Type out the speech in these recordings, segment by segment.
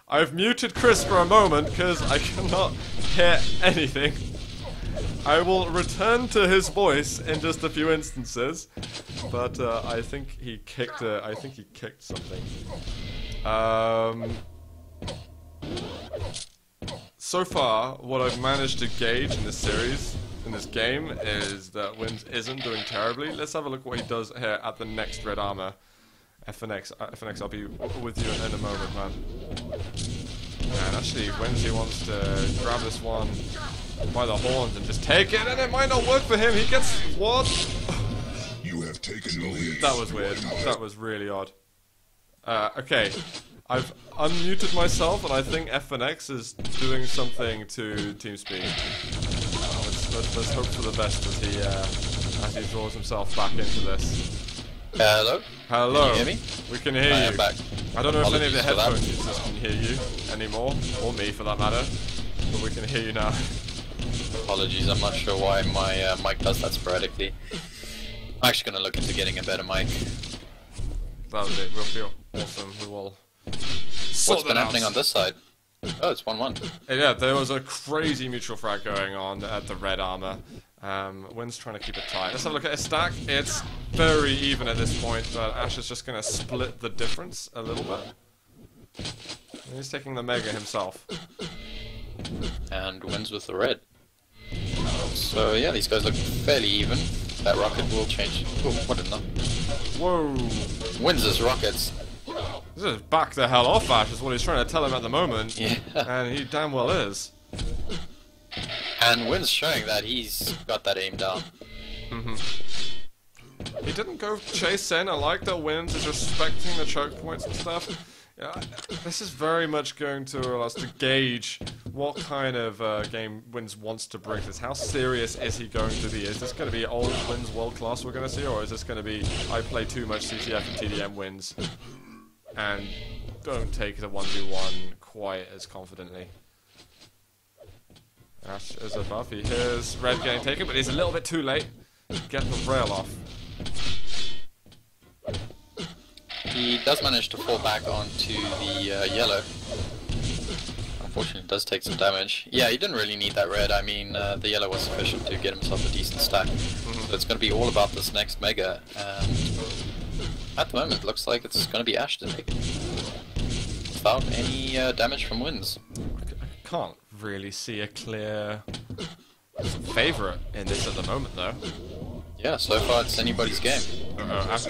I've muted Chris for a moment because I cannot hear anything. I will return to his voice in just a few instances, but I think he kicked something. So far, what I've managed to gauge in this series, in this game, is that Winz isn't doing terribly. Let's have a look what he does here at the next red armor. FNX, I'll be with you in a moment, man. And actually, Winz, he wants to grab this one by the horns and just take it, and it might not work for him. He gets what? You have taken the lead. That was weird. That was really odd. Okay, I've unmuted myself, and I think FNX is doing something to TeamSpeak. Let's hope for the best as he draws himself back into this. Hello? Hello. Can you hear me? We can hear you. I am back. I don't know if any of the Apologies headphone users can hear you anymore, or me for that matter, but we can hear you now. Apologies, I'm not sure why my mic does that sporadically. I'm actually going to look into getting a better mic. That was it. We'll feel awesome. We will sort What's been happening on this side? Oh, it's 1-1. Yeah, there was a crazy mutual frag going on at the red armor. Winz trying to keep it tight. Let's have a look at his stack. It's very even at this point, but Ash is just going to split the difference a little bit. He's taking the Mega himself. And Winz with the red. So yeah, these guys look fairly even. That rocket will change. Oh, what did not? Whoa! Winz's rockets. This is back the hell off, Ash, is what he's trying to tell him at the moment. Yeah. And he damn well is. And Winz showing that he's got that aim down. He didn't go chase in. I like that Winz is respecting the choke points and stuff. Yeah, this is very much going to allow us to gauge what kind of game Winz wants to bring to this. How serious is he going to be? Is this going to be old Winz world class we're going to see, or is this going to be I play too much CTF and TDM Winz and don't take the 1v1 quite as confidently? Ash is above. He hears red getting taken, but he's a little bit too late to get the rail off. He does manage to fall back onto the yellow. Unfortunately, it does take some damage. Yeah, he didn't really need that red. I mean, the yellow was sufficient to get himself a decent stack. So it's going to be all about this next Mega. And at the moment, it looks like it's going to be Ash to take it. Without any damage from Winz. I can't really see a clear favourite in this at the moment, though. Yeah, so far it's anybody's game. Ash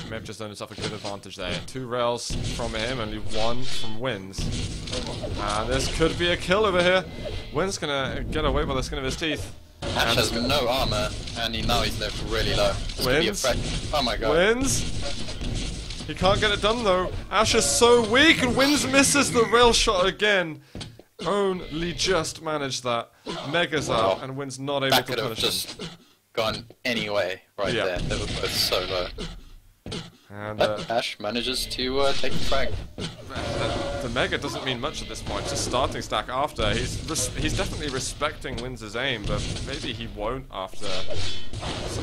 may have just done himself a good advantage there. 2 rails from him, only 1 from Winz. And this could be a kill over here. Winz gonna get away by the skin of his teeth. Ash has no armor, and now he's left really low. Winz? Oh my god. Winz? He can't get it done though. Ash is so weak, and Winz misses the rail shot again. Only just managed that. Mega's out, and Winz not able to punish him. Gone anyway right there. They were both so low. And but Ash manages to take the frag. The Mega doesn't mean much at this point. Just starting stack after. He's definitely respecting Winz's aim, but maybe he won't after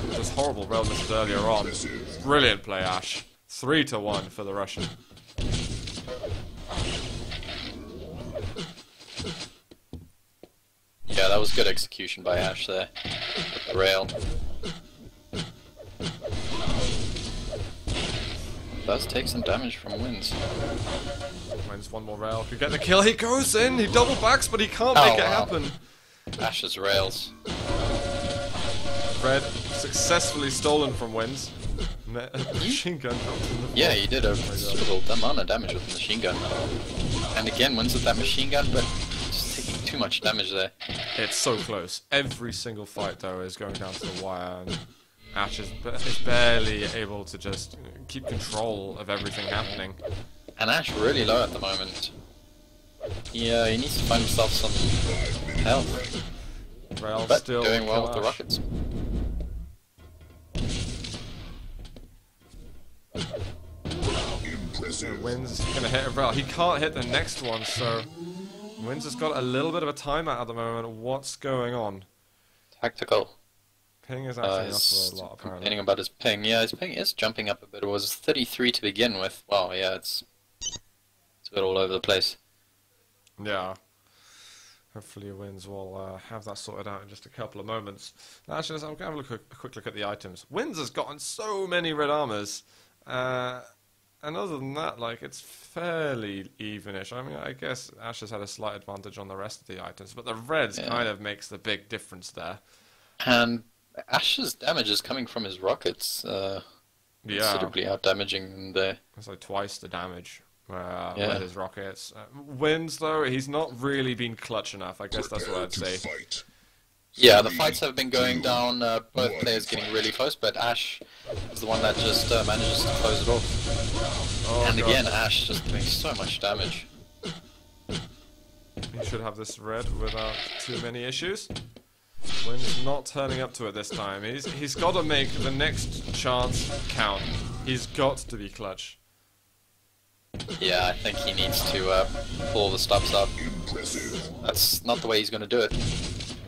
this horrible rail misses earlier on. Brilliant play, Ash. 3-1 for the Russian. Yeah, that was good execution by Ash there. With the rail. Does take some damage from Winz. Minus 1 more rail. Could get the kill. He goes in. He double backs, but he can't make it happen. Ash's rails. Red successfully stolen from Winz. Machine gun. Yeah, he did a considerable amount of damage with the machine gun. And again, Winz with that machine gun, but just taking too much damage there. It's so close. Every single fight, though, is going down to the wire, and Ash is barely able to just keep control of everything happening. And Ash really low at the moment. Yeah, he needs to find himself some health. Rail But still doing well with the Ash. rockets. Winz is going to hit a rail. He can't hit the next one, so Winz has got a little bit of a timeout at the moment. What's going on? Tactical. Ping is actually up a lot, apparently. Complaining about his ping. Yeah, his ping is jumping up a bit. It was 33 to begin with. Wow, yeah, it's a bit all over the place. Yeah. Hopefully Winz will have that sorted out in just a couple of moments. Now, actually, I'm going to have a quick look at the items. Winz has gotten so many red armors. And other than that, like, it's fairly evenish. I mean, I guess Ash has had a slight advantage on the rest of the items, but the reds kind of makes the big difference there. And Ash's damage is coming from his rockets, considerably out-damaging them there. It's like twice the damage with his rockets. Winz, though, he's not really been clutch enough. I guess that's what I'd say. Yeah, the fights have been going down, both players getting really close, but Ash is the one that just manages to close it off. Oh, and God. again, Ash just doing so much damage. He should have this red without too many issues. Winz not turning up to it this time. He's got to make the next chance count. He's got to be clutch. Yeah, I think he needs to pull the stops up. That's not the way he's going to do it.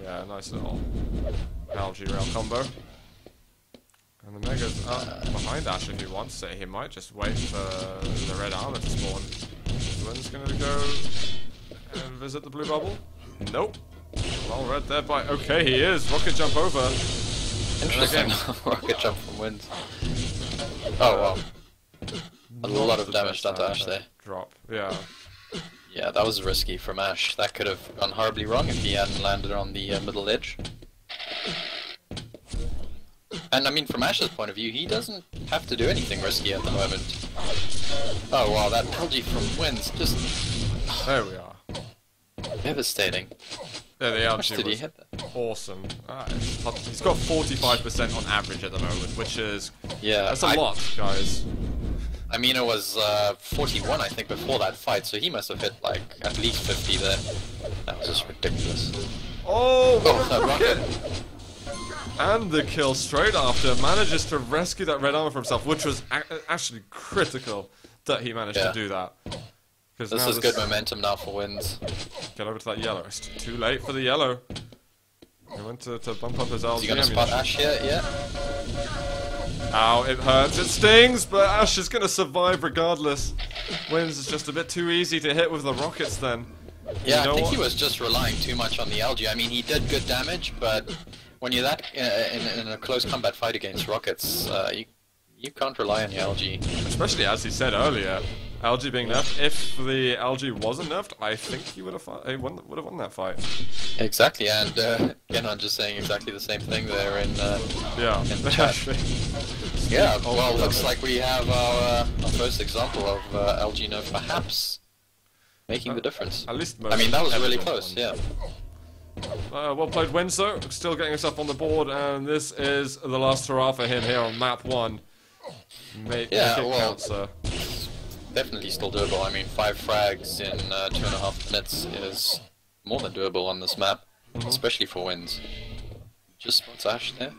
Yeah, nice little algae rail combo. And the Mega's up behind Ash if he wants it. He might just wait for the red armor to spawn. Win's gonna go and visit the blue bubble. Nope. Well read there by... Okay, he is. Rocket jump over. Interesting. Rocket jump from Winz. Oh, wow. A lot of damage done to Ash there. Drop, yeah. Yeah, that was risky from Ash. That could have gone horribly wrong if he hadn't landed on the middle edge. And I mean, from Ash's point of view, he doesn't have to do anything risky at the moment. Oh wow, that algae from Winz just... There we are. Devastating. Yeah, the How much algae did he was hit that? awesome. He's got 45% on average at the moment, which is... Yeah, that's a lot, guys. I mean, it was 41, I think, before that fight, so he must have hit, like, at least 50 there. That was just ridiculous. Oh, what a rocket! And the kill straight after. Manages to rescue that red armor for himself, which was actually critical that he managed to do that. This is good momentum now for Winz. Get over to that yellow. It's too late for the yellow. He went to bump up his LG. Is he gonna spot Ash here? Yeah. Ow, it hurts, it stings, but Ash is going to survive regardless. Winz is just a bit too easy to hit with the rockets then. Yeah, I think he was just relying too much on the algae. I mean, he did good damage, but when you're that in a close combat fight against rockets, you can't rely on the algae. Especially as he said earlier, algae being nerfed. If the algae wasn't nerfed, I think he would have won that fight. Exactly, and again, I'm just saying exactly the same thing there in the chat. Yeah, well, looks like we have our first example of algae nerf perhaps making the difference. At least I mean, that was really close, yeah. Well played, Winz, though. Still getting us up on the board, and this is the last hurrah for him here on map 1. Make it count, sir. Definitely still doable. I mean, 5 frags in 2.5 minutes is more than doable on this map, especially for Winz. Just spots Ash there.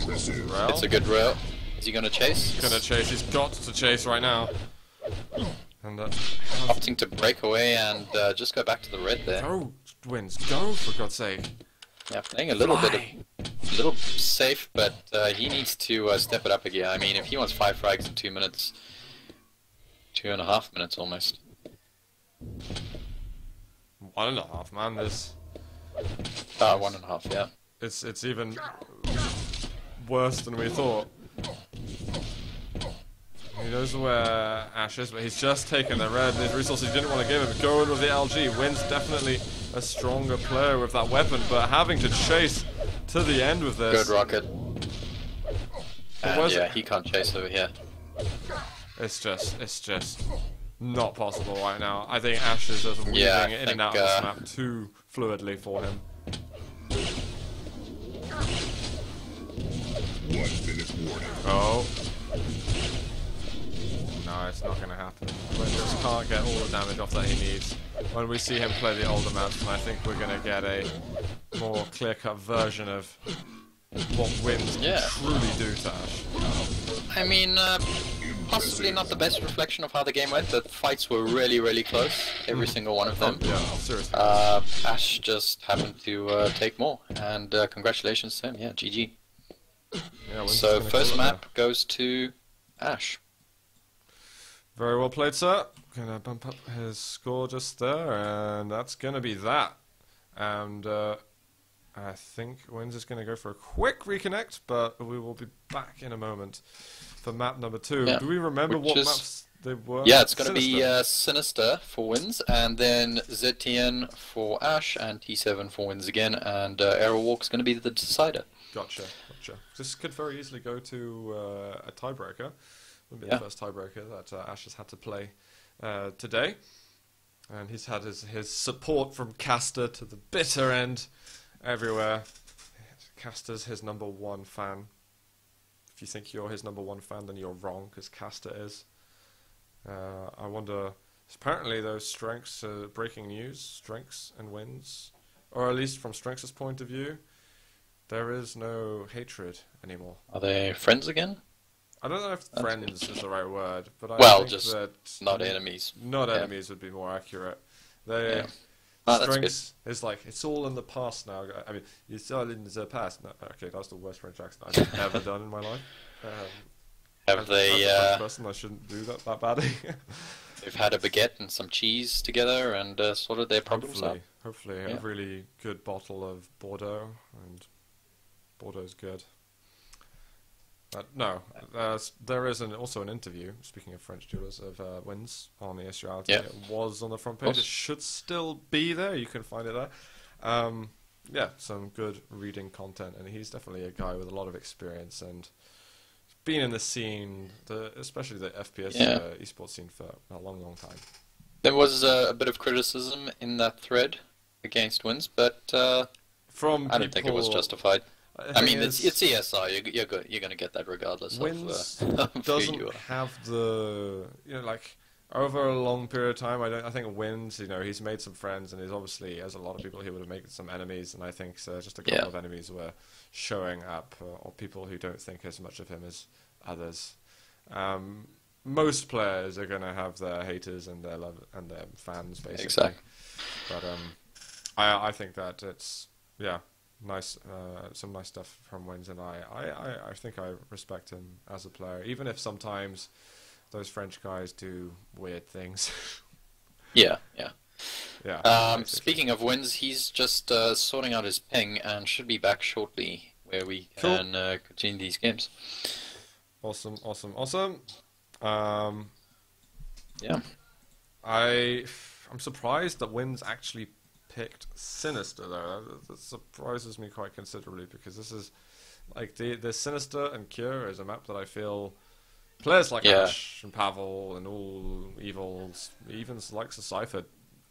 It's a good rail. Is he gonna chase? He's gonna chase. He's got to chase right now. And opting to break away and just go back to the red there. Go, Winz, go, for God's sake. Yeah, playing a little safe, but he needs to step it up again. I mean, if he wants 5 frags in 2 minutes, 2.5 minutes almost. 1.5, man. This. 1.5, yeah. It's even worse than we thought. He knows where Ash is, but he's just taken the red. His resources he didn't want to give him. Going with the LG. Winz definitely a stronger player with that weapon, but having to chase to the end with this. Good rocket. And yeah, he can't chase over here. It's just not possible right now. I think Ash is just weaving in and out of this map too fluidly for him. 1 minute warning. Oh. No, it's not going to happen. Winz just can't get all the damage off that he needs. When we see him play the older maps, I think we're going to get a more clear-cut version of what Winz can truly do to Ash. I mean, possibly not the best reflection of how the game went. The fights were really, really close, every single one of them. Yeah, seriously. Ash just happened to take more, and congratulations to him. Yeah, GG. Yeah, so first map goes to Ash. Very well played, sir. gonna bump up his score just there, and that's gonna be that. And I think Winz is gonna go for a quick reconnect, but we will be back in a moment for map number 2. Yeah, Do we remember what which is- maps they were? Yeah, it's going to be Sinister. Sinister for Winz, and then ZTN for Ash, and T7 for Winz again, and Aerowalk's going to be the decider. Gotcha. This could very easily go to a tiebreaker. Would be Yeah. the first tiebreaker that Ash has had to play today. And he's had his support from Caster to the bitter end everywhere. Caster's his #1 fan. If you think you're his #1 fan, then you're wrong, because Caster is. I wonder, apparently those strengths, breaking news, strengths and wins, or at least from Strengths' point of view, there is no hatred anymore. Are they friends again? I don't know if That's friends is the right word, but I Well, think just that not enemies. not Yeah. enemies would be more accurate. They Yeah. Oh, that's Strengths is like, it's all in the past now. I mean, it's all in the past. No, okay, that's the worst French accent I've ever done in my life. Have As they? a French person, I shouldn't do that badly. They've had a baguette and some cheese together and sorted their problems out. Hopefully, Yeah. a really good bottle of Bordeaux, and Bordeaux's good. No, there is also an interview, speaking of French duelers, of Winz on the Reality. Yeah. It was on the front page. It should still be there. You can find it there. Yeah, some good reading content, and he's definitely a guy with a lot of experience and been in the scene, especially the FPS esports scene, for a long time. There was a bit of criticism in that thread against Winz, but From I don't think it was people- justified. The I thing mean, it's is, ESR. You're going to get that regardless Winz of who doesn't you are. have the, like, over a long period of time. I think Winz, he's made some friends, and he's obviously, as a lot of people, he would have made some enemies, and I think just a couple of enemies were showing up, or people who don't think as much of him as others. Most players are going to have their haters and their love and their fans, basically. Exactly. But I think that it's nice, some nice stuff from Winz, and I think I respect him as a player, even if sometimes those French guys do weird things. Yeah. Basically. Speaking of Winz, he's just sorting out his ping and should be back shortly, where we Cool. can continue these games. Awesome. Yeah. I'm surprised that Winz actually picked Sinister, though. That surprises me quite considerably, because this is like the Sinister and Cure is a map that I feel players like Ash and Pavel and all evils, even likes of Cypher,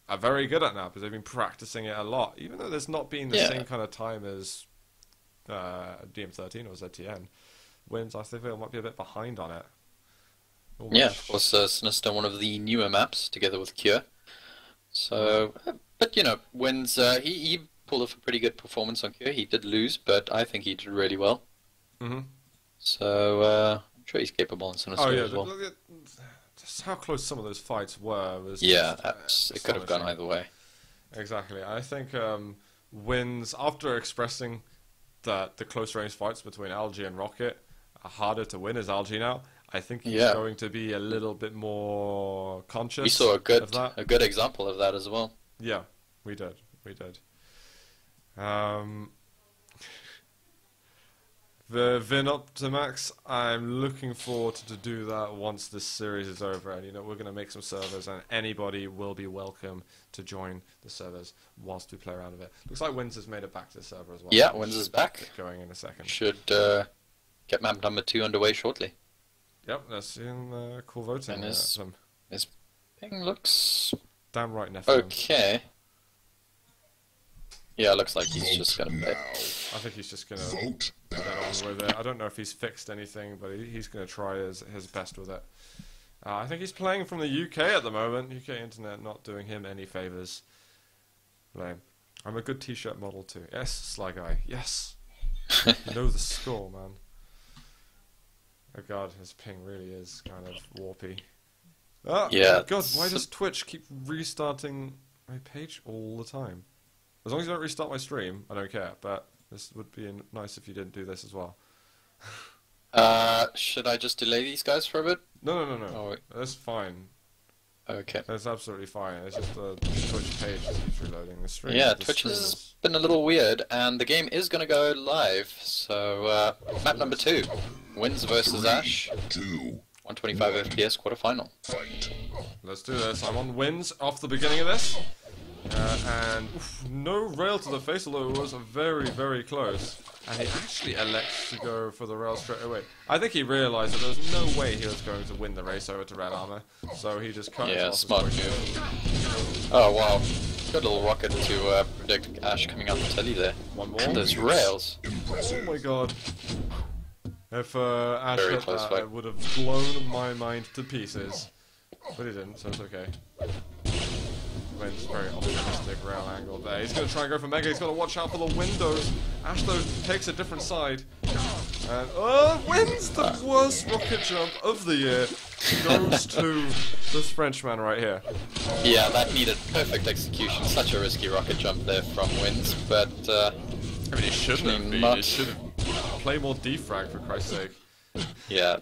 are very good at now, because they've been practicing it a lot, even though there's not been the same kind of time as DM13 or ZTN. Winz, I feel, might be a bit behind on it. Yeah, of course, Sinister, one of the newer maps, together with Cure. So, but Winz, he pulled off a pretty good performance on Cure. He did lose, but I think he did really well. Mm-hmm. So, I'm sure he's capable in Sinister as well. Look at just how close some of those fights were. It could have gone either way. Exactly. I think Winz, after expressing that the close range fights between Algae and Rocket are harder to win as Algae now, I think he's going to be a little bit more conscious. We saw of that. a good example of that as well. Yeah, we did. The Vin Optimax, I'm looking forward to do that once this series is over, and we're going to make some servers, and anybody will be welcome to join the servers whilst we play around with it. Looks like Winz has made it back to the server as well. Yeah, Winz is back. Going in a second. Should get map number 2 underway shortly. Yep, that's in cool voting. And his ping looks damn right, Nephilim. okay. Yeah, it looks like he's just gonna now. pit. I think he's just gonna Vote get on with it. I don't know if he's fixed anything, but he's gonna try his best with it. I think he's playing from the UK at the moment. UK internet not doing him any favors. Lame. I'm a good t-shirt model too. Yes, Sly Guy. Yes. You know the score, man. Oh god, his ping really is kind of warpy. Oh Yeah, god, why does Twitch keep restarting my page all the time? As long as you don't restart my stream, I don't care, but this would be nice if you didn't do this as well. Should I just delay these guys for a bit? No. Oh, wait. That's fine. Okay. That's absolutely fine. It's just the Twitch page that keeps reloading the stream. Yeah, The Twitch stream has been a little weird, and the game is going to go live. So, map number 2, Winz versus Ash, 2, 125 FPS quarterfinal. fight. Let's do this. I'm on Winz off the beginning of this. And no rail to the face, although it was very, very close. And he actually elects to go for the rail straight away. I think he realized that there was no way he was going to win the race over to red armor. So he just cut it Yeah, off. smart move. Oh wow, good little rocket to predict Ash coming out the telly there. One more. And those rails. Oh my god. If Ash Very hit close that, fight. it would have blown my mind to pieces. But he didn't, so it's okay. Winz very optimistic rail angle there. He's going to try and go for Mega. He's got to watch out for the windows. Ash, though, takes a different side. And, Winz, the worst rocket jump of the year, goes to this Frenchman right here. Yeah, that needed perfect execution. Such a risky rocket jump there from Winz, but I mean, it shouldn't have been. not- It should have played more defrag, for Christ's sake. yeah,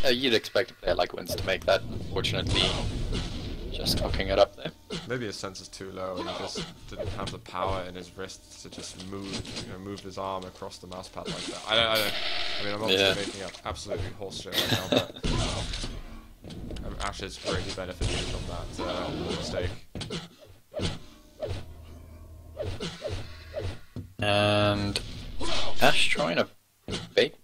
you'd expect a player like Winz to make that. Unfortunately, just cocking it up there. Maybe his sense is too low and he just didn't have the power in his wrists to just move his arm across the mouse pad like that. I mean, I'm obviously making up absolutely horse shit right now, but Ash is greatly benefiting from that mistake. And Ash trying to bait.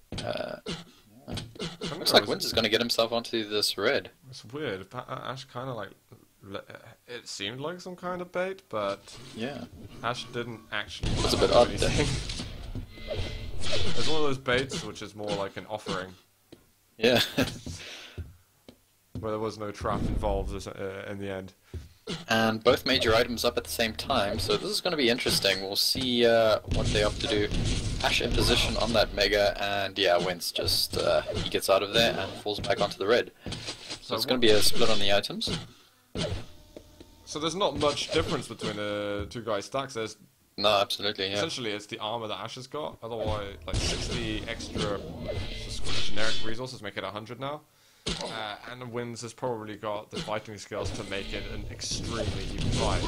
Looks like Winz is going to get himself onto this red. It's weird. Ash kind of like... It seemed like some kind of bait, but Yeah. Ash didn't actually That's a bit do odd anything. It's one of those baits which is more like an offering, Yeah. where there was no trap involved in the end. And both major items up at the same time, so this is going to be interesting. We'll see what they opt to do. Ash in position on that Mega, and yeah, Winz just, he gets out of there and falls back onto the red. So it's going to be a split on the items. So there's not much difference between the two guys' stacks. There's No, absolutely, yeah. essentially it's the armor that Ash has got. Otherwise, like 60 extra just generic resources make it 100 now. And Winz has probably got the fighting skills to make it an extremely even fight.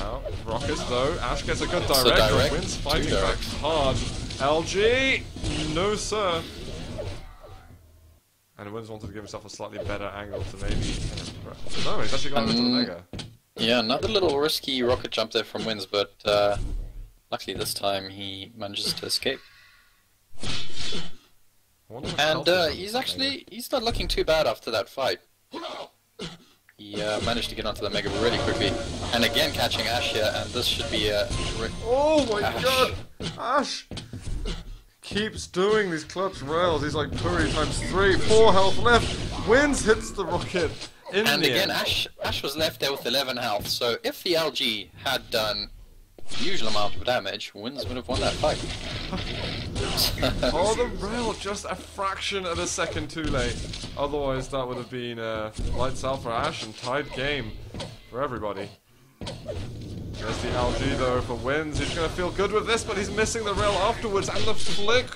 Now, rockets though. Ash gets a good It's a direct, but direct, Winz two fighting back directs. hard. LG! No sir! And Winz wanted to give himself a slightly better angle to maybe... No, he's actually going into the Mega. Yeah, another little risky rocket jump there from Winz, but luckily this time he manages to escape. I wonder what And health he's is on the actually, he's not looking too bad after that fight. He managed to get onto the Mega really quickly. And again catching Ash here, and this should be a... Oh my Ash. god! Ash! Keeps doing these clutch rails. He's like Puri times 3. 4 health left. Winz hits the rocket in And the again, end. Ash was left there with 11 health, so if the LG had done the usual amount of damage, Winz would have won that fight. Oh, the rail just a fraction of a second too late. Otherwise, that would have been lights out for Ash and tied game for everybody. There's the LG though for Winz. He's going to feel good with this, but he's missing the rail afterwards, and the flick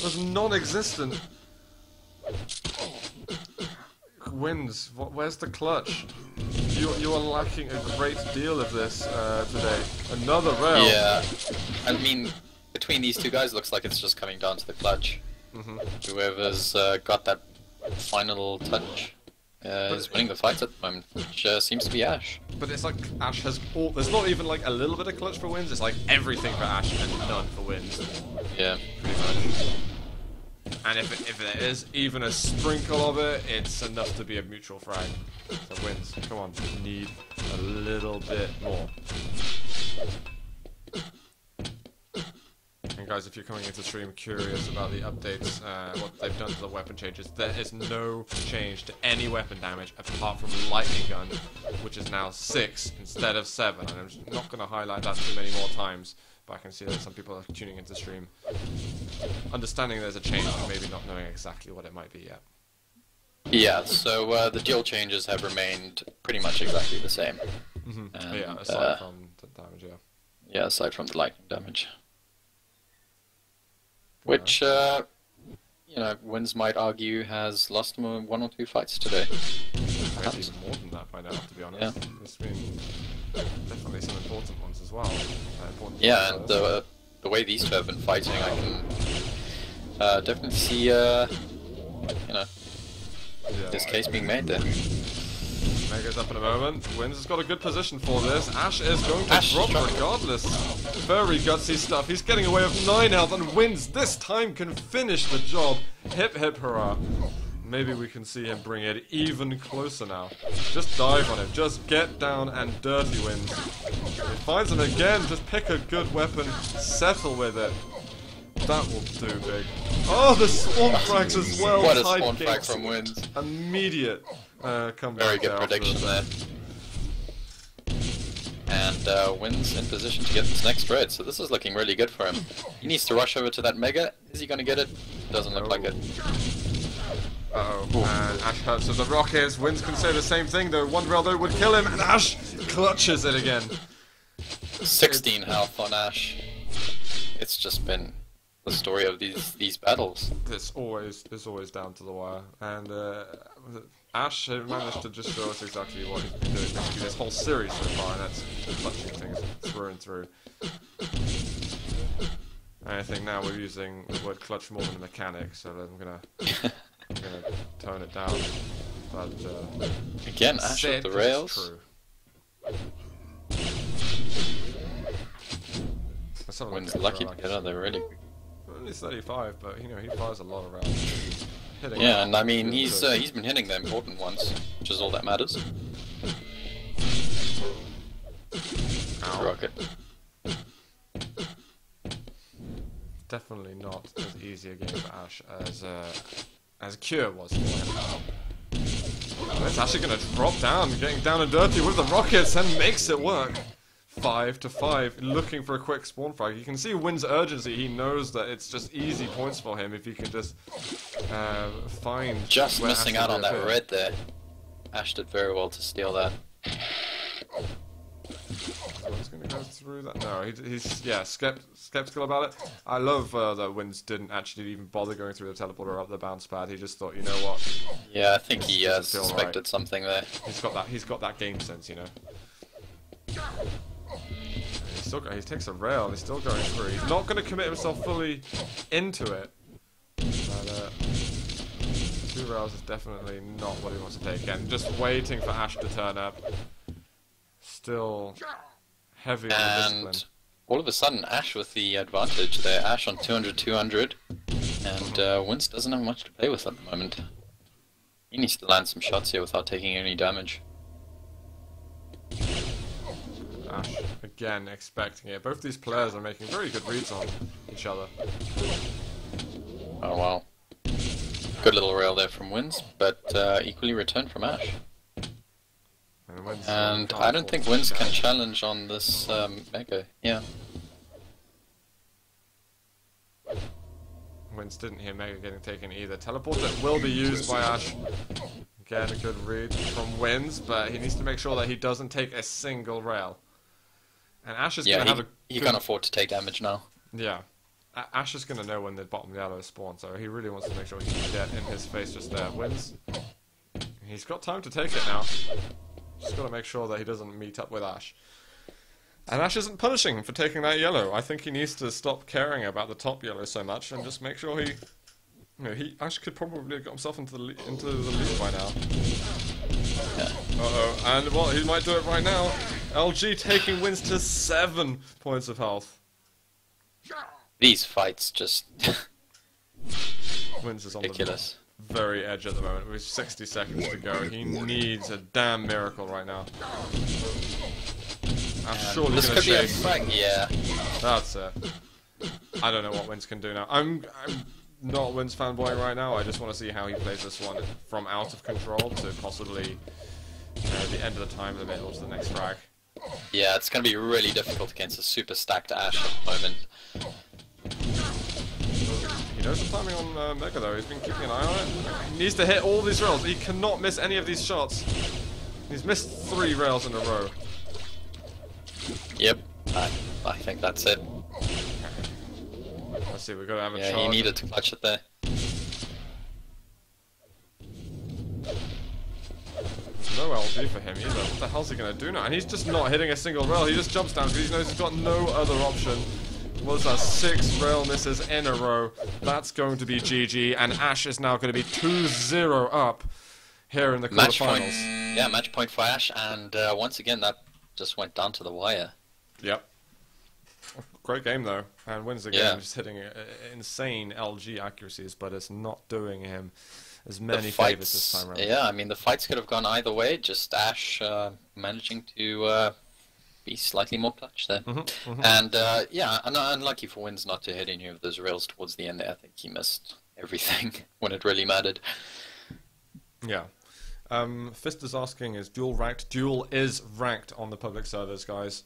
was non-existent. Winz, where's the clutch? You are lacking a great deal of this today. Another rail. Yeah, I mean, between these two guys, looks like it's just coming down to the clutch. Whoever's got that final touch is winning the fight at the moment, which seems to be Ash. But it's like Ash has all. There's not even like a little bit of clutch for Winz. It's like everything for Ash and none for Winz. Yeah. Pretty much. And if there is even a sprinkle of it, it's enough to be a mutual frag. So Winz, come on, need a little bit more. And guys, if you're coming into stream curious about the updates, what they've done to the weapon changes, there is no change to any weapon damage apart from Lightning Gun, which is now 6 instead of 7. And I'm just not going to highlight that too many more times, but I can see that some people are tuning into stream, understanding there's a change, but maybe not knowing exactly what it might be yet. Yeah, so the dual changes have remained pretty much exactly the same. And, Yeah, aside from the damage, yeah. Yeah, aside from the lightning damage. Which, you know, Winz might argue has lost him 1 or 2 fights today. perhaps. Maybe even more than that by now, to be honest. Yeah. There's been definitely some important ones as well. Important Yeah, ones, and the way these two have been fighting, I can definitely see, you know, this case being made there. Mega's up in a moment. Winz has got a good position for this. Ash is going to Ash drop is dropping. regardless. Very gutsy stuff. He's getting away with 9 health, and Winz this time can finish the job. Hip hip hurrah. Maybe we can see him bring it even closer now. Just dive on him. Just get down and dirty, Winz. He finds him again. Just pick a good weapon. Settle with it. That will do big. Oh, the spawn frags as well. What a Tied spawn frag gates. from Winz. Immediate comeback. Very good there prediction afterwards. there. And Winz in position to get this next red, so this is looking really good for him. He needs to rush over to that Mega. Is he going to get it? Doesn't look like it. Uh-oh, and Ash hurts with the rockets. Winz can say the same thing though. One rail though would kill him, and Ash clutches it again. 16 health on Ash. It's just been the story of these battles. It's always down to the wire, and Ash managed to just show us exactly what he's been doing basically this whole series so far, and that's clutching things through and through. And I think now we're using the word clutch more than a mechanic, so I'm gonna tone it down. But Again, Ash said with the it's rails. true. Let's have a look Winz at lucky the to get out of there really. Only 35, but you know he fires a lot around. Hitting Yeah, and I mean good he's too. been hitting the important ones, which is all that matters. Ow. Rocket. Definitely not as easy a game for Ash as Cure was for him. And it's actually going to drop down, getting down and dirty with the rockets, and makes it work. 5 to 5, looking for a quick spawn frag. You can see Win's urgency. He knows that it's just easy points for him if he can just find. Just where missing Ash out will on that reappear. red there. Ash did very well to steal that. He's going to go through that. No, he's yeah, skeptical about it. I love that Winz didn't actually even bother going through the teleporter up the bounce pad. He just thought, you know what, Yeah, I think he doesn't feel suspected right. something there. He's got that game sense, you know. He takes a rail. He's still going through. He's not going to commit himself fully into it. But 2 rails is definitely not what he wants to take. And just waiting for Ash to turn up. Still heavy on the And discipline. all of a sudden, Ash with the advantage there. Ash on 200-200. And Winz doesn't have much to play with at the moment. He needs to land some shots here without taking any damage. Ash, again, expecting it. Both these players are making very good reads on each other. Oh wow. Good little rail there from Winz, but equally returned from Ash. And I don't think Winz can challenge on this Mega. Yeah. Winz didn't hear Mega getting taken either. Teleport that will be used by Ash. Again, a good read from Winz, but he needs to make sure that he doesn't take a single rail. And Ash is going to have a he good... can't afford to take damage now. Yeah. Ash is going to know when the bottom yellow spawns, so he really wants to make sure he can get in his face just there. Winz. He's got time to take it now. Just got to make sure that he doesn't meet up with Ash. And Ash isn't punishing him for taking that yellow. I think he needs to stop caring about the top yellow so much and just make sure he... You know, Ash could probably have got himself into the lead by now. Yeah. Uh-oh, and well, he might do it right now. LG taking Winz to 7 points of health. These fights just Winz is on ridiculous. the very edge at the moment with 60 seconds to go. He needs a damn miracle right now. I'm surely This gonna could be a chase. frag. Yeah. That's it. I don't know what Winz can do now. I'm not a Winz fanboy right now. I just want to see how he plays this one from out of control to possibly the end of the time limit or to the next frag. Yeah, it's going to be really difficult against a super stacked Ash at the moment. He knows the timing on Mega though. He's been keeping an eye on it. He needs to hit all these rails. He cannot miss any of these shots. He's missed 3 rails in a row. Yep. I think that's it. Let's see, we've got to have a Yeah, charge. he needed to clutch it there. no LG for him either. What the hell's he gonna do now? And he's just not hitting a single rail. He just jumps down because he knows he's got no other option. Was that 6 rail misses in a row? That's going to be GG, and Ash is now going to be 2-0 up here in the quarterfinals. Yeah, match point for Ash, and once again that just went down to the wire. Yep. Great game though, and wins the game, just hitting insane LG accuracies, but it's not doing him as many favors this time around. Yeah, I mean the fights could have gone either way. Just Ash managing to be slightly more clutch there, and yeah, unlucky for Winz not to hit any of those rails towards the end there. I think he missed everything when it really mattered. Yeah. Fist is asking, is Duel ranked? Duel is ranked on the public servers, guys.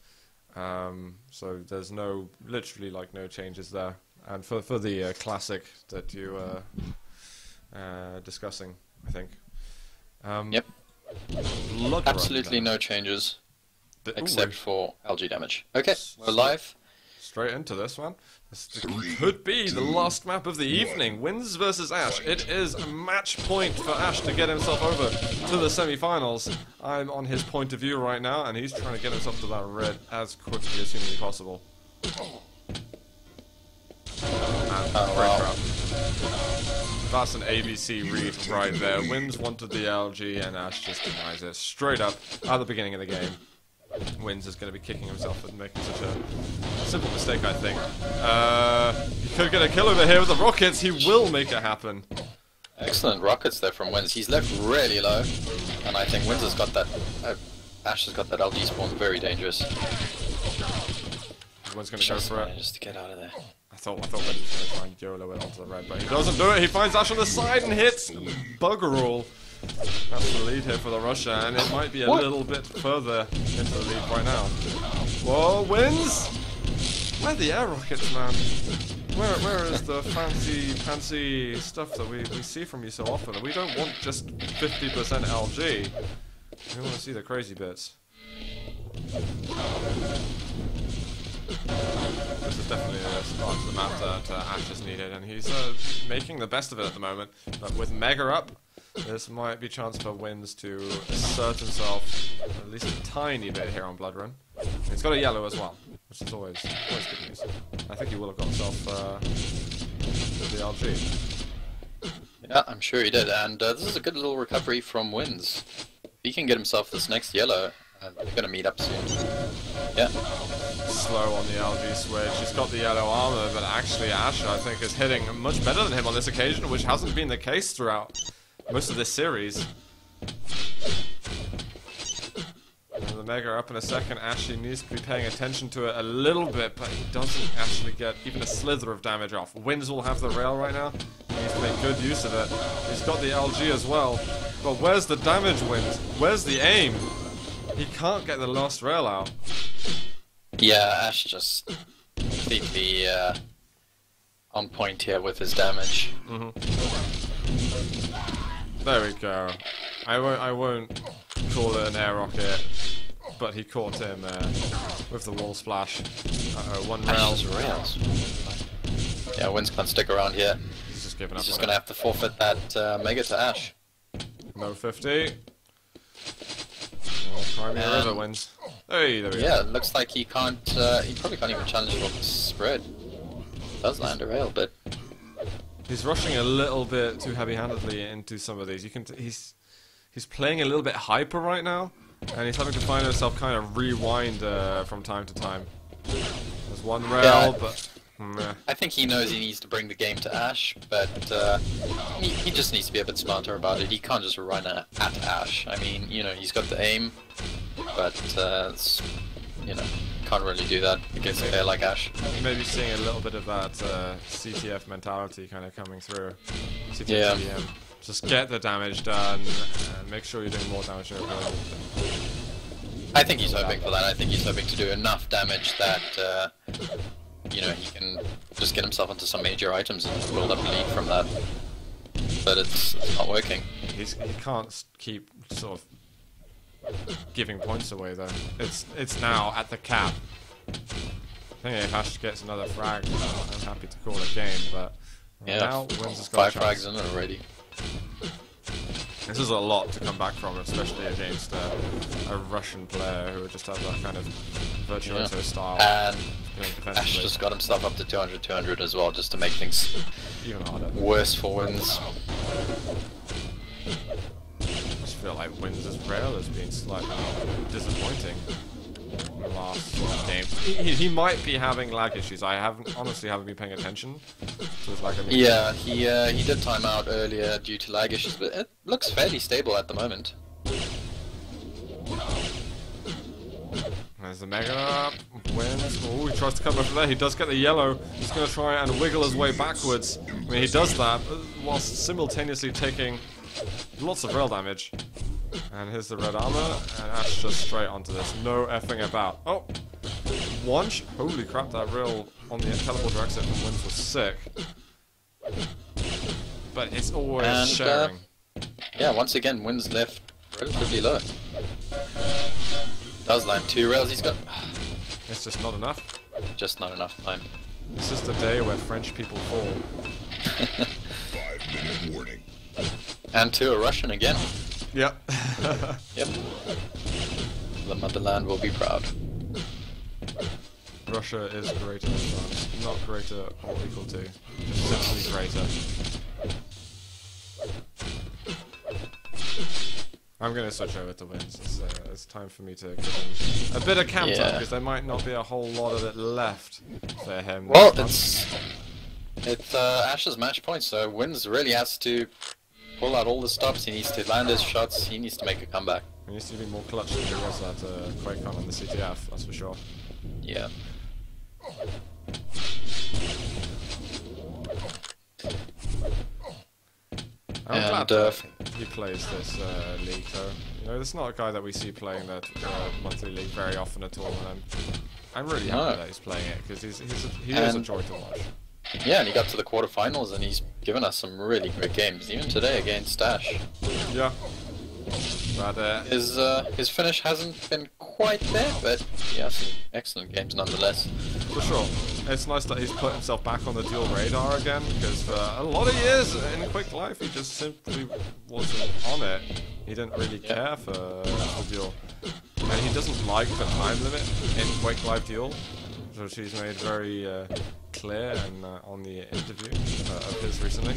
So there's literally like no changes there. And for the classic that you discussing, I think. Yep. Absolutely no changes, except for LG damage. Okay, we're live. Straight into this one. This could be the last map of the evening. Winz versus Ash. It is a match point for Ash to get himself over to the semi-finals. I'm on his point of view right now, and he's trying to get himself to that red as quickly as humanly possible. That's an ABC read right there. Winz wanted the LG, and Ash just denies it straight up at the beginning of the game. Winz is going to be kicking himself and making such a simple mistake, I think. He could get a kill over here with the rockets. He will make it happen. Excellent rockets there from Winz. He's left really low, and I think Winz has got that. Ash has got that LG spawn very dangerous. Winz going to go for it. Just to get out of there. I thought Winz was going to try and YOLO it onto the red, but he doesn't do it. He finds Ash on the side and hits bugger all. That's the lead here for the Russia, and it might be a little bit further into the lead right now. Whoa, Winz! Where are the air rockets, man? Where is the fancy stuff that we see from you so often? We don't want just 50% LG. We want to see the crazy bits. This is definitely a start to the map that Ash is needed, and he's making the best of it at the moment. But with Mega up, this might be a chance for Winz to assert himself at least a tiny bit here on Blood Run. He's got a yellow as well, which is always good news. I think he will have got himself the LG. Yeah, I'm sure he did, and this is a good little recovery from Winz. If he can get himself this next yellow, they're going to meet up soon. Yeah. Slow on the LG switch. He's got the yellow armor, but actually Ash, I think, is hitting much better than him on this occasion, which hasn't been the case throughout most of this series. And the Mega up in a second. Ash needs to be paying attention to it a little bit, but he doesn't actually get even a slither of damage off. Winz will have the rail right now. He needs to make good use of it. He's got the LG as well. But where's the damage, Winz? Where's the aim? He can't get the last rail out. Yeah, Ash just completely on point here with his damage. There we go. I won't call it an air rocket, but he caught him with the wall splash. One rail. Yeah, Winz can't stick around here. He's just giving up. He's just gonna have to forfeit that Mega to Ash. No 50. Crimea River wins. Hey, there we go. Yeah, it looks like he can't. He probably can't even challenge for the spread. Does land a rail, but he's rushing a little bit too heavy-handedly into some of these. You can. He's playing a little bit hyper right now, and he's having to find himself kind of rewind from time to time. There's one rail, yeah, but. I think he knows he needs to bring the game to Ash, but he just needs to be a bit smarter about it. He can't just run at Ash. I mean, you know, he's got the aim, but you know, can't really do that against a player like Ash. Maybe seeing a little bit of that CTF mentality kind of coming through. CTF yeah. TDM. Just get the damage done, and make sure you're doing more damage to your opponent. I think he's hoping for that. I think he's hoping to do enough damage that you know, he can just get himself into some major items and build up a lead from that. But it's not working. He can't keep sort of giving points away though. It's now at the cap. I think if Ash gets another frag, I'm happy to call it game. But yeah, now Winz has got 5 frags in already. This is a lot to come back from, especially against a Russian player who just has that kind of virtuoso style. And defensively. Ash just got himself up to 200 as well, just to make things Even harder. worse for Winz. I just feel like Winz's rail has been slightly disappointing in the last game. He might be having lag issues. I honestly haven't been paying attention to his lag. Yeah, he did time out earlier due to lag issues, but it looks fairly stable at the moment. There's the Mega up. Winz. Oh, he tries to come over there. He does get the yellow. He's going to try and wiggle his way backwards. I mean, he does that whilst simultaneously taking lots of rail damage. And here's the red armor, and Ash just straight onto this. No effing about. Oh! Holy crap, that rail on the teleporter exit from Winz was sick. But it's always sharing. Yeah, once again, Winz left relatively low. Does land 2 rails, he's got... It's just not enough. Just not enough time. It's just a day where French people fall. 5-minute warning. And 2 a Russian again. Yep. Yep. The motherland will be proud. Russia is greater than France. Not greater or equal to. Just simply greater. I'm going to switch over to Winz. It's time for me to give him a bit of camp time, because there might not be a whole lot of it left for him. Well, it's Ash's match point, so Winz really has to pull out all the stops. He needs to land his shots. He needs to make a comeback. He needs to be more clutch than he was at QuakeCon and the CTF, that's for sure. Yeah. I'm glad that he plays this league, though. You know, this is not a guy that we see playing that monthly league very often at all, and I'm really happy that he's playing it, because he is a joy to watch. Yeah, and he got to the quarterfinals, and he's given us some really great games, even today against Ash. Yeah. But his finish hasn't been quite there, but he has some excellent games nonetheless. for sure. It's nice that he's put himself back on the dual radar again, because for a lot of years in Quick Life he just simply wasn't on it. He didn't really care for the duel. And he doesn't like the time limit in Quick Life Duel, which he's made very clear and on the interview of his recently.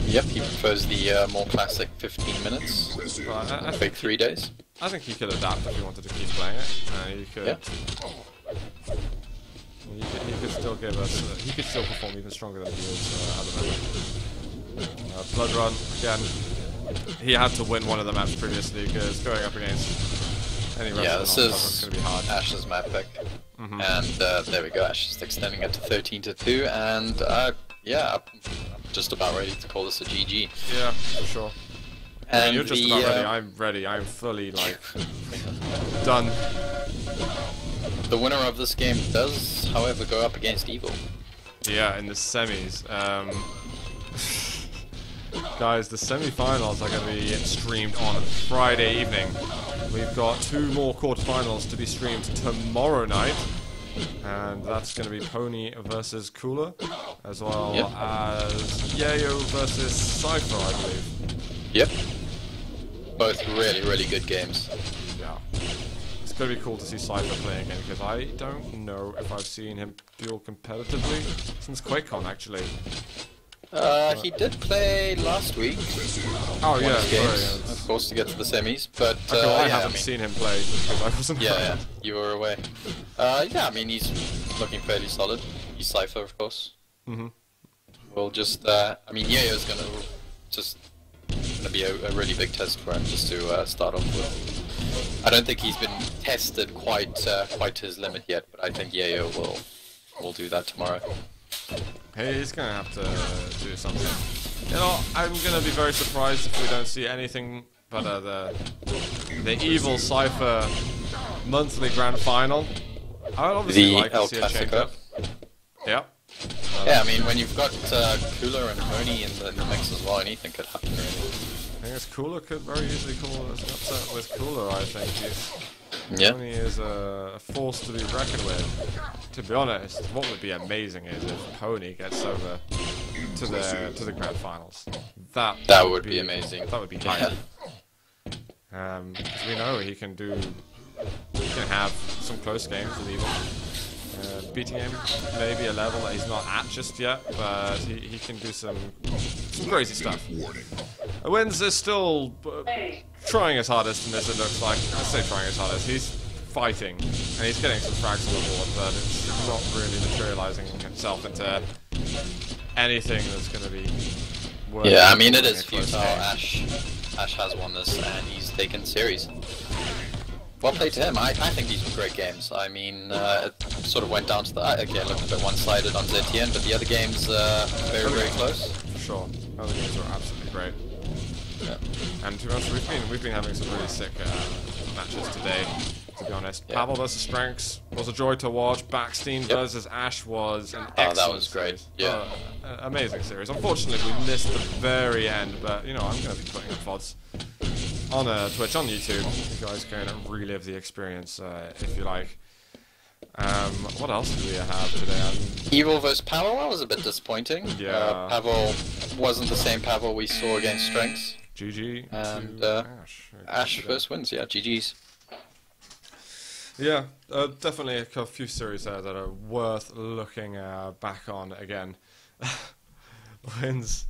Yep, he prefers the more classic 15 minutes, big 3 days. I think he could adapt if he wanted to keep playing it. He could. He could still give us. He could still perform even stronger than he is at the moment. Blood Run again. He had to win one of the maps previously because going up against any wrestler this is going to be hard. Ash's map pick, and there we go. Ash is extending it to 13-2, and yeah, I'm just about ready to call this a GG. Yeah, for sure. And you're just about ready. I'm ready. I'm fully like done. The winner of this game does, however, go up against Evil. Yeah, in the semis. Guys, the semi-finals are going to be streamed on Friday evening. We've got 2 more quarterfinals to be streamed tomorrow night. And that's going to be Pony versus Cooler, as well as Yayo versus Cypher, I believe. Yep. Both really, really good games. Yeah. It's going to be cool to see Cypher playing again, because I don't know if I've seen him duel competitively since QuakeCon, actually. He did play last week. Oh yeah, games, of course, to get to the semis. But I haven't seen him play because I wasn't. Yeah, you were away. Yeah, I mean he's looking fairly solid. He's Cypher, of course. We'll just, I mean, Yayo's gonna be a really big test for him just to start off with. I don't think he's been tested quite to his limit yet, but I think Yayo will do that tomorrow. Hey, he's gonna have to do something. You know, I'm gonna be very surprised if we don't see anything but the Evil Cypher monthly grand final. I would obviously like to see a change up. Yeah. Yeah, I mean, when you've got Cooler and Pony in the mix as well, anything could happen really. I guess Cooler could very easily call us an upset with Cooler, I think. Pony is a force to be reckoned with. To be honest, what would be amazing is if Pony gets over to the grand finals. That would be amazing. That would be hype. Because we know he can have some close games with even. Beating him, maybe a level that he's not at just yet, but he can do some crazy stuff. Winz is still trying his hardest in this, it looks like. I say trying his hardest. He's fighting, and he's getting some frags on the board, but it's not really materializing itself into anything that's going to be worth. Yeah, I mean, it is futile. Ash has won this, and he's taken series. Well played to him. I think these were great games. I mean, it sort of went down to the... Again, looked a bit one-sided on ZTN, but the other games, very, very close. For sure. Other games were absolutely great. Yeah. And to be honest, we've been having some really sick matches today, to be honest. Yeah. Pavel versus Strengths was a joy to watch. Backstein versus Ash was an excellent that was great. series. Yeah. Amazing series. Unfortunately, we missed the very end, but, you know, I'm going to be putting up VODs on Twitch, on YouTube. You guys can relive the experience if you like. What else do we have today? Evil versus Pavel, that was a bit disappointing. Yeah. Pavel wasn't the same Pavel we saw against Strengths. GG And to Ash versus Winz, yeah, GG's. Yeah, definitely a few series there that are worth looking back on again. Winz